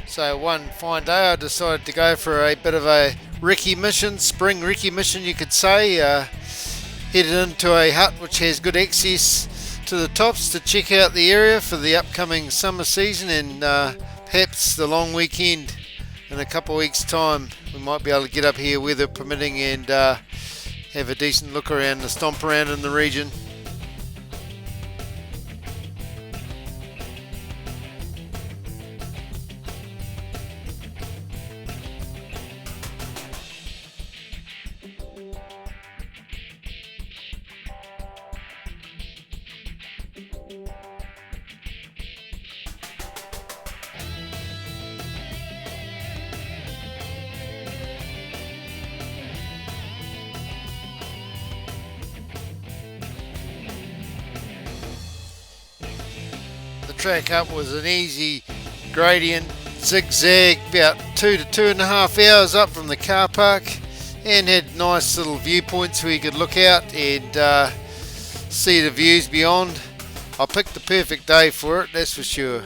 So one fine day I decided to go for a bit of a recce mission, spring recce mission you could say. Headed into a hut which has good access to the tops to check out the area for the upcoming summer season, and perhaps the long weekend in a couple of weeks time we might be able to get up here, weather permitting, and have a decent look around and stomp around in the region. The track up was an easy gradient zigzag, about 2 to 2.5 hours up from the car park, and had nice little viewpoints where you could look out and see the views beyond. I picked the perfect day for it, that's for sure.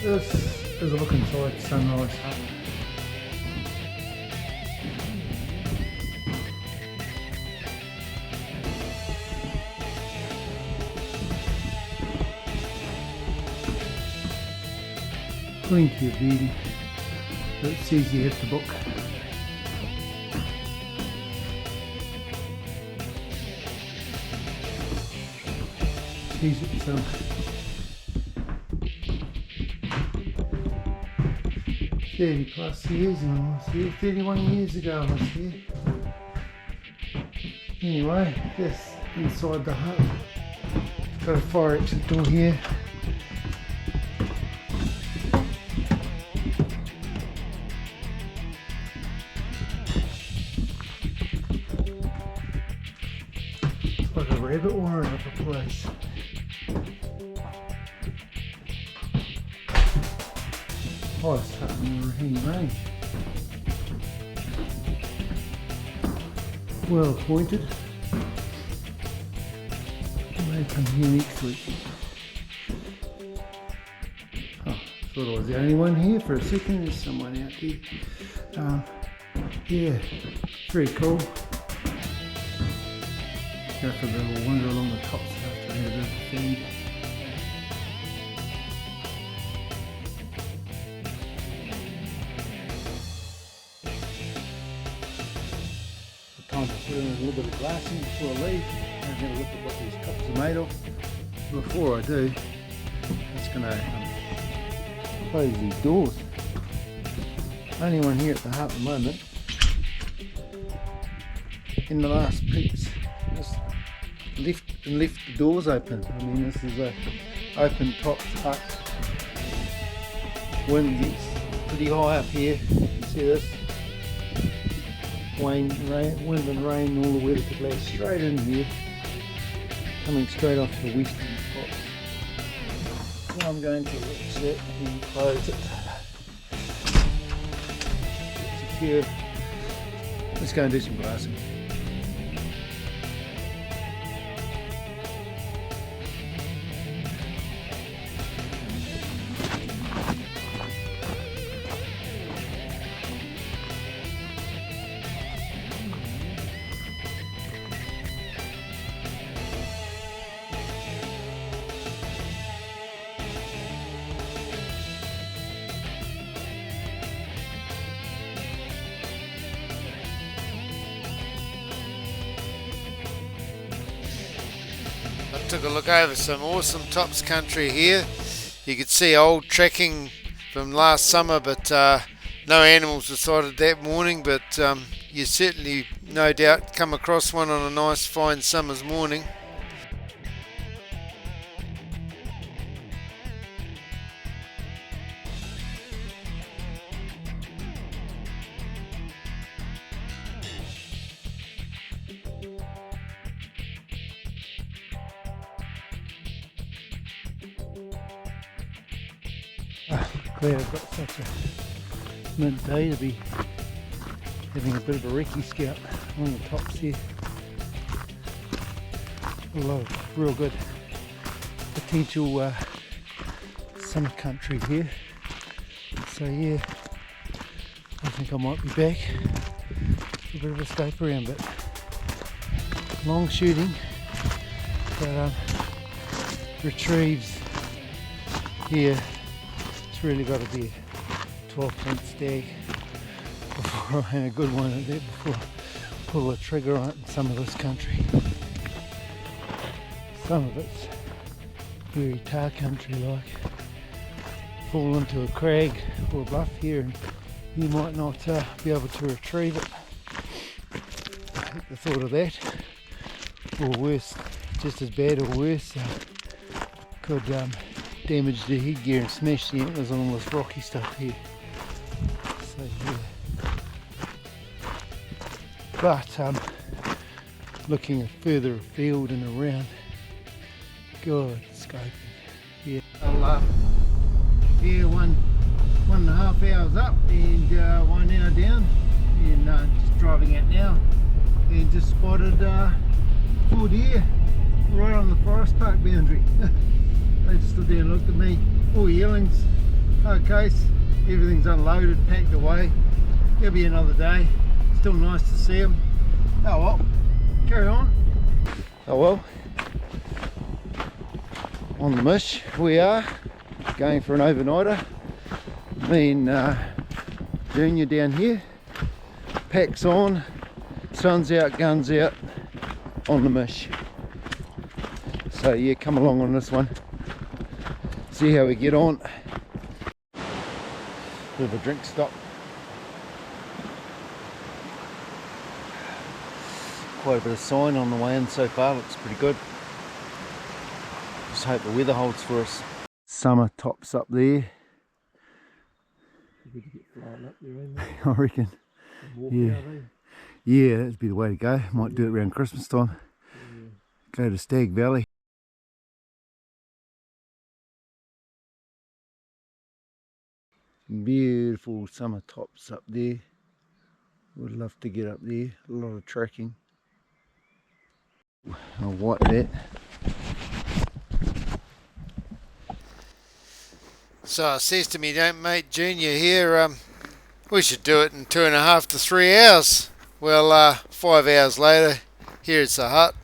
This is a look inside Sunrise Hut. Plenty of beauty, but it says you have to book. Sees it itself. 30 plus years and I was here, 31 years ago I was here. Anyway, this inside the hut. Got a fire exit door here. It's like a rabbit warren of a place. Highest hut in the ruahine range. Well appointed. May come here next week. Oh, thought I was the only one here for a second. There's someone out there. Yeah, very cool. Go for a little wander along the tops after I had a bit of a feed. Time to put in a little bit of glass in before I leave. I'm going to look at what these cups are made of. Before I do, I'm just going to close these doors. Only one here at the hut at the moment. In the last piece, just left the doors open. I mean, this is a open top hut. Wind gets pretty high up here. You can see this. Wind and rain, all the weather could blast straight in here, coming straight off the western tops. So I'm going to recce that and close it. Secure. Let's go and do some glassing. I took a look over some awesome tops country here, You could see old tracking from last summer, but no animals were sighted that morning. But you certainly, no doubt, come across one on a nice fine summer's morning. Glad I've got such a mint day to be having a bit of a recce scout on the tops here. A lot of real good potential summer country here. So yeah, I think I might be back for a bit of a scope around, but long shooting, but retrieves here. It's really got to be a 12-point stag before I have a good one at that, before I pull the trigger on it in some of this country. Some of it's very tar country like. Fall into a crag or a bluff here and you might not be able to retrieve it. I hate the thought of that. Or worse, just as bad or worse, could damage the headgear and smash the antlers on all this rocky stuff here. So yeah. But looking further afield and around, good scoping. Yeah, yeah, one and a half hours up and 1 hour down, and just driving out now, and just spotted 4 deer right on the forest park boundary. They just stood there and looked at me. 4 yearlings, hard case, everything's unloaded, packed away. It'll be another day. Still nice to see them. Oh well, carry on. Oh well, on the mish we are, going for an overnighter. Me and Junior down here, packs on, sun's out, guns out, on the mish. So yeah, come along on this one, see how we get on. Bit of a drink stop. Quite a bit of sign on the way in so far, looks pretty good. Just hope the weather holds for us. Summer tops up there. I reckon. Yeah. Yeah, that'd be the way to go. Might do it around Christmas time. Go to Stag Valley. Beautiful summer tops up there. Would love to get up there. A lot of tracking. I'll wipe that. So it says to me, don't mate Junior here, we should do it in 2.5 to 3 hours. Well, 5 hours later, here's the hut.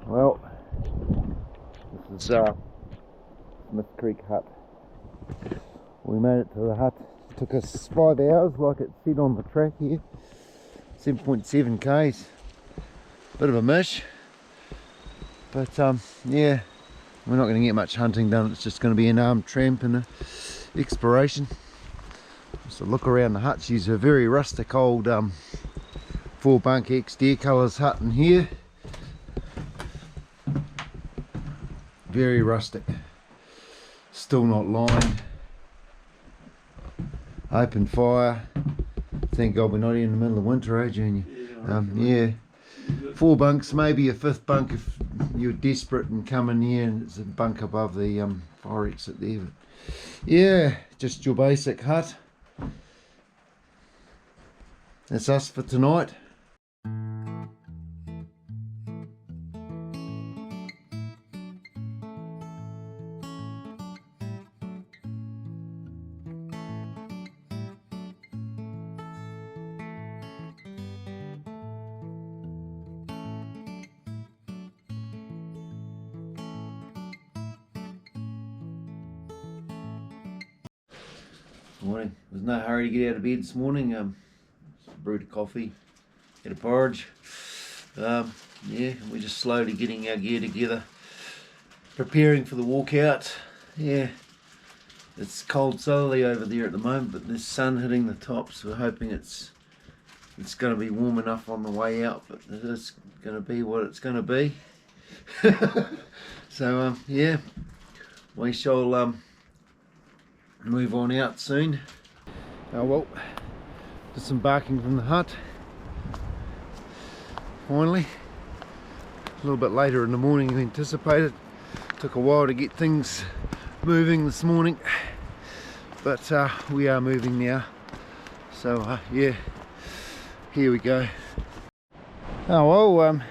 Well, this is Smith Creek Hut. We made it to the hut. It took us 5 hours, like it said on the track here. 7.7 k's. Bit of a mish, but yeah, we're not going to get much hunting done. It's just going to be an armed tramp and a exploration. Just a look around the hut. She's a very rustic old 4-bunk ex-deer colours hut in here. Very rustic, still not lined, open fire. Thank God we're not in the middle of winter, eh Junior? Yeah, 4 bunks, maybe a 5th bunk if you're desperate and come in here, and it's a bunk above the fire exit there. But yeah, just your basic hut. That's us for tonight. Morning. There's no hurry to get out of bed this morning. Brewed a coffee, had a porridge. Yeah, we're just slowly getting our gear together, preparing for the walkout. Yeah, it's cold southerly over there at the moment, but there's sun hitting the tops. We're hoping it's going to be warm enough on the way out, but it's going to be what it's going to be. So yeah, we shall move on out soon. Oh well, just some barking from the hut. Finally, a little bit later in the morning than anticipated. Took a while to get things moving this morning, but we are moving now. So yeah, here we go. Oh well,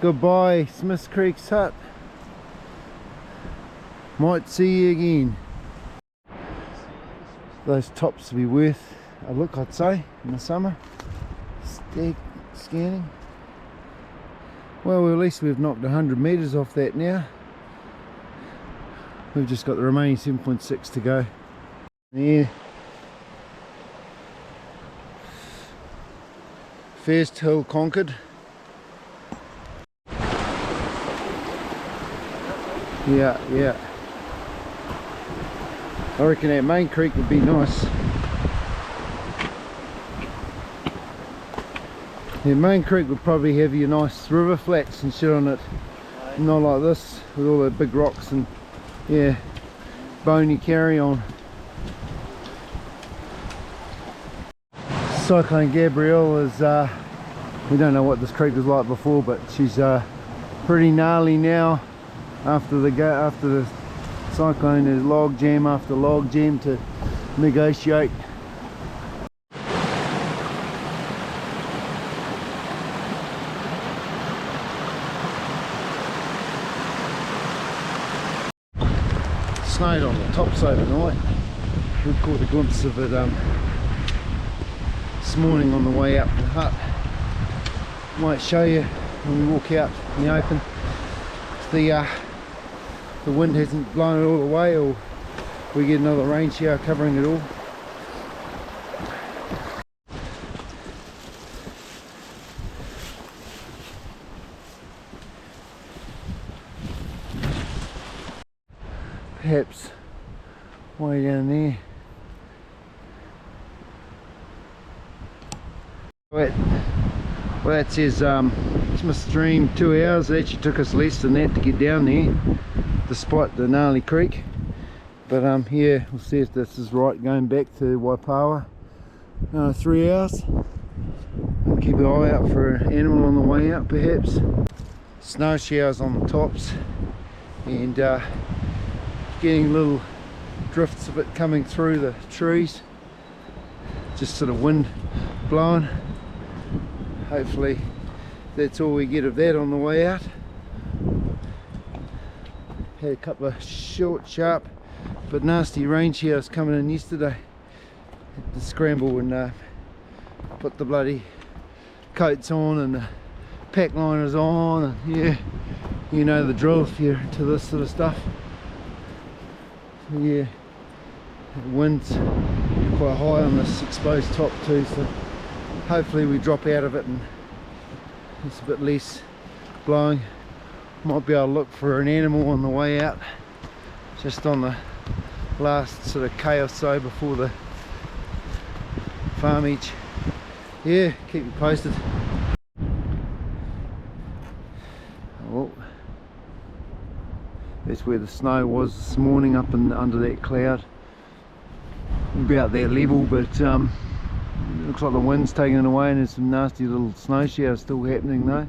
goodbye Smiths Creek's hut. Might see you again. Those tops will be worth a look, I'd say, in the summer. Scanning. Well, at least we've knocked 100 metres off that now. We've just got the remaining 7.6 to go. Yeah. First hill conquered. Yeah. I reckon that main creek would be nice. The main creek would probably have your nice river flats and shit on it. Not like this with all the big rocks and yeah, bony carry on. Cyclone Gabrielle is, we don't know what this creek was like before, but she's pretty gnarly now after the cyclone. There's log jam after log jam to negotiate. Snowed on the tops overnight. We caught a glimpse of it this morning on the way up the hut. Might show you when we walk out in the open. The wind hasn't blown it all away, or we get another rain shower covering it all. Perhaps way down there. Well, that says Smith Stream 2 hours. It actually took us less than that to get down there, despite the gnarly creek. But yeah, we'll see if this is right going back to Waipawa. 3 hours. We'll keep an eye out for an animal on the way out, perhaps. Snow showers on the tops, and getting little drifts of it coming through the trees. Just sort of wind blowing. Hopefully that's all we get of that on the way out. Had a couple of short, sharp but nasty rain showers coming in yesterday. Had to scramble and put the bloody coats on and the pack liners on, and yeah, you know the drill if you're into this sort of stuff. Yeah, the wind's quite high on this exposed top too, so hopefully we drop out of it and it's a bit less blowing. Might be able to look for an animal on the way out, just on the last sort of K or so before the farmage. Yeah, keep you posted. Well, that's where the snow was this morning, up in under that cloud, about that level, but looks like the wind's taking it away and there's some nasty little snow showers still happening though.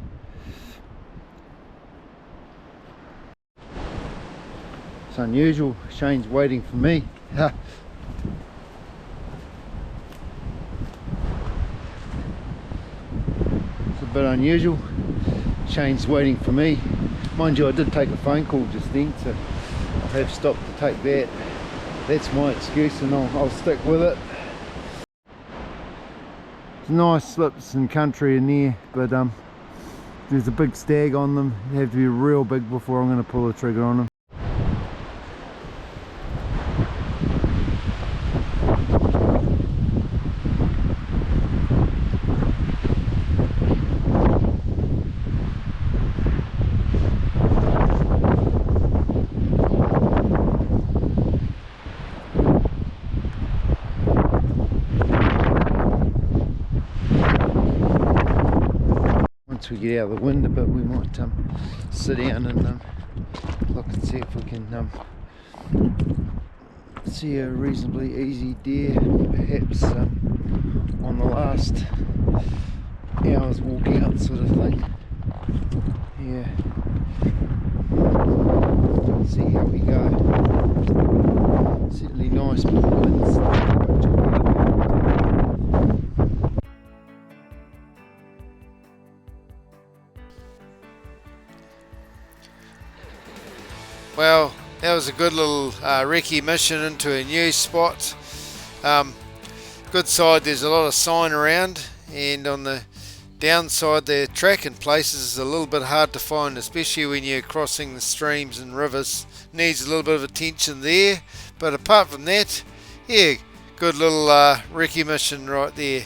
It's unusual. Shane's waiting for me. It's a bit unusual. Shane's waiting for me. Mind you, I did take a phone call just then, so I have stopped to take that. That's my excuse, and I'll stick with it. It's nice slips and country in there, but there's a big stag on them. They have to be real big before I'm going to pull the trigger on them. once we get out of the wind a bit, we might sit down and look and see if we can see a reasonably easy deer, perhaps on the last hour's walk out sort of thing. Yeah. See how we go. Certainly nice, but the wind's quite choppy. Well, that was a good little recce mission into a new spot. Good side, there's a lot of sign around, and on the downside, the tracking places is a little bit hard to find, especially when you're crossing the streams and rivers. Needs a little bit of attention there, but apart from that, yeah, good little recce mission right there.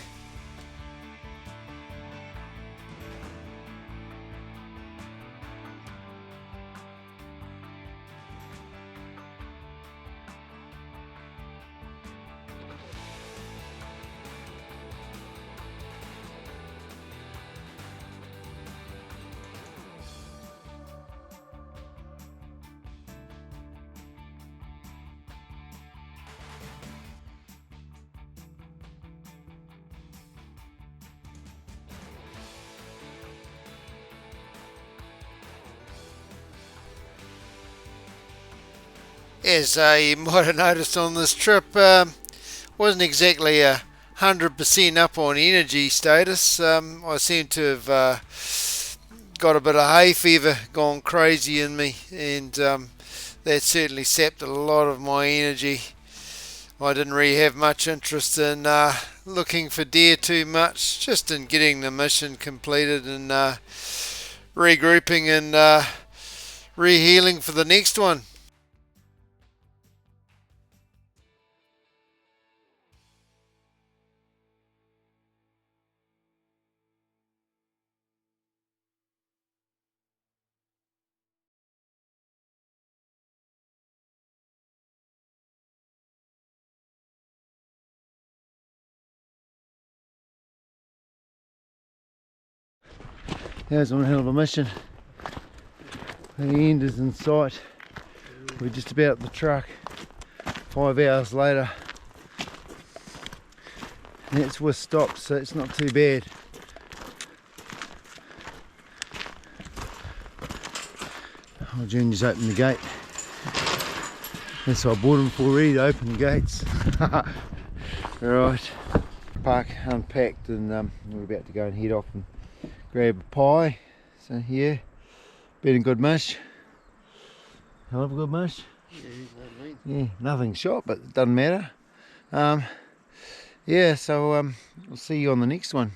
As you might have noticed on this trip, wasn't exactly 100% up on energy status. I seem to have got a bit of hay fever gone crazy in me, and that certainly sapped a lot of my energy. I didn't really have much interest in looking for deer too much, just in getting the mission completed and regrouping and re-healing for the next one. That was one hell of a mission. The end is in sight. We're just about at the truck 5 hours later. And that's with stops, so it's not too bad. Oh, Junior's opened the gate. That's what I bought him for, ready to open the gates. Right, park unpacked, and we're about to go and head off and grab a pie. So yeah, been a good mush. Hell of a good mush. Yeah, nothing shot, but it doesn't matter. Yeah, so we'll see you on the next one.